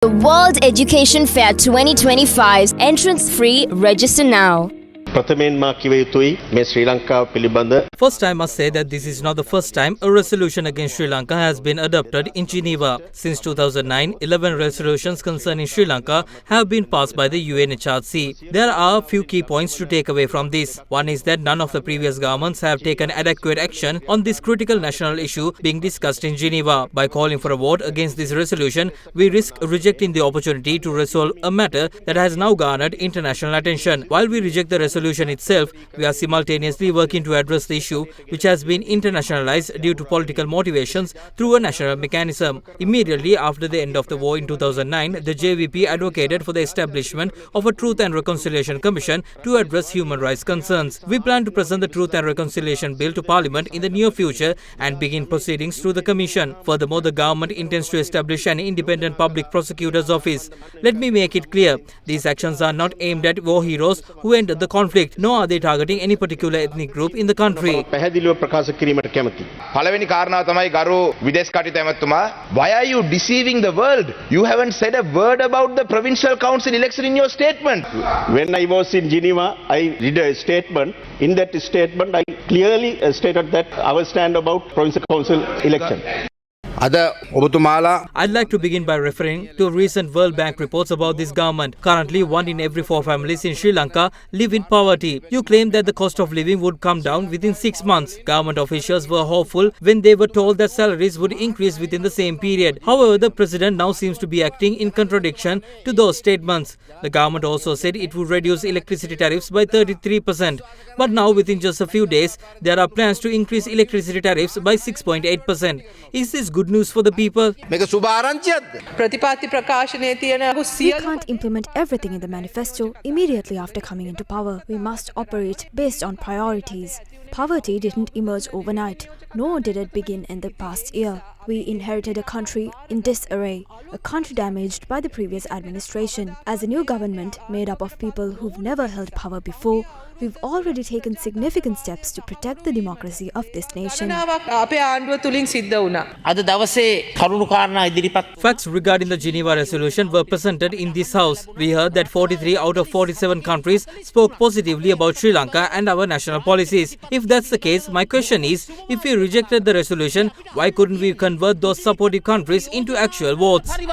The World Education Fair 2025's entrance free. Register now. First, I must say that this is not the first time a resolution against Sri Lanka has been adopted in Geneva. Since 2009, 11 resolutions concerning Sri Lanka have been passed by the UNHRC. There are a few key points to take away from this. One is that none of the previous governments have taken adequate action on this critical national issue being discussed in Geneva. By calling for a vote against this resolution, we risk rejecting the opportunity to resolve a matter that has now garnered international attention. While we reject the resolution itself, we are simultaneously working to address the issue, which has been internationalized due to political motivations through a national mechanism. Immediately after the end of the war in 2009, the JVP advocated for the establishment of a Truth and Reconciliation Commission to address human rights concerns. We plan to present the Truth and Reconciliation Bill to Parliament in the near future and begin proceedings through the Commission. Furthermore, the government intends to establish an independent public prosecutor's office. Let me make it clear, these actions are not aimed at war heroes who ended the conflict, nor are they targeting any particular ethnic group in the country. පළවෙනි කාරණාව තමයි ගරු විදේශ කටයුතු ඇමතුමා, why are you deceiving the world? You haven't said a word about the provincial council election in your statement. When I was in Geneva, I read a statement. In that statement, I clearly stated that our stand about provincial council election. I'd like to begin by referring to recent World Bank reports about this government. Currently, 1 in every 4 families in Sri Lanka live in poverty. You claim that the cost of living would come down within 6 months. Government officials were hopeful when they were told that salaries would increase within the same period. However, the president now seems to be acting in contradiction to those statements. The government also said it would reduce electricity tariffs by 33%. But now, within just a few days, there are plans to increase electricity tariffs by 6.8%. Is this good news for the people? We can't implement everything in the manifesto immediately after coming into power. We must operate based on priorities. Poverty didn't emerge overnight, nor did it begin in the past year. We inherited a country in disarray, a country damaged by the previous administration. As a new government made up of people who've never held power before, we've already taken significant steps to protect the democracy of this nation. Facts regarding the Geneva resolution were presented in this house. We heard that 43 out of 47 countries spoke positively about Sri Lanka and our national policies. If that's the case, my question is, if we rejected the resolution, why couldn't we convert those supportive countries into actual votes? If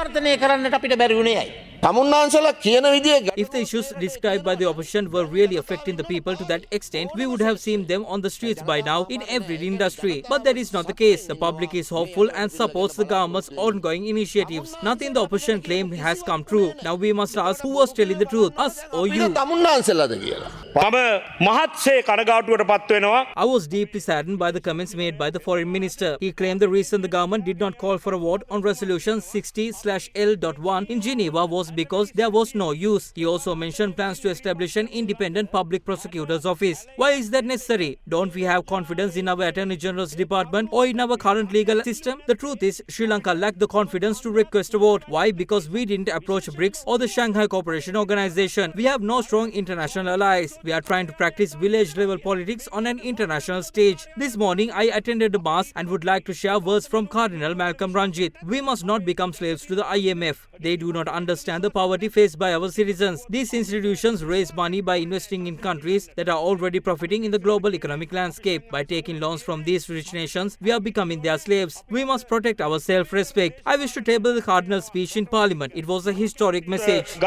the issues described by the opposition were really affecting the people to that extent, we would have seen them on the streets by now in every industry. But that is not the case. The public is hopeful and supports the government's ongoing initiatives. Nothing the opposition claimed has come true. Now we must ask, who was telling the truth, us or you? I was deeply saddened by the comments made by the foreign minister. He claimed the reason the government did not call for a vote on resolution 60/L.1 in Geneva was because there was no use. He also mentioned plans to establish an independent public prosecutor's office. Why is that necessary? Don't we have confidence in our Attorney General's department or in our current legal system? The truth is, Sri Lanka lacked the confidence to request a vote. Why? Because we didn't approach BRICS or the Shanghai Cooperation Organization. We have no strong international allies. We are trying to practice village-level politics on an international stage. This morning, I attended a mass and would like to share words from Cardinal Malcolm Ranjit. We must not become slaves to the IMF. They do not understand the poverty faced by our citizens. These institutions raise money by investing in countries that are already profiting in the global economic landscape. By taking loans from these rich nations, we are becoming their slaves. We must protect our self-respect. I wish to table the Cardinal's speech in Parliament. It was a historic message.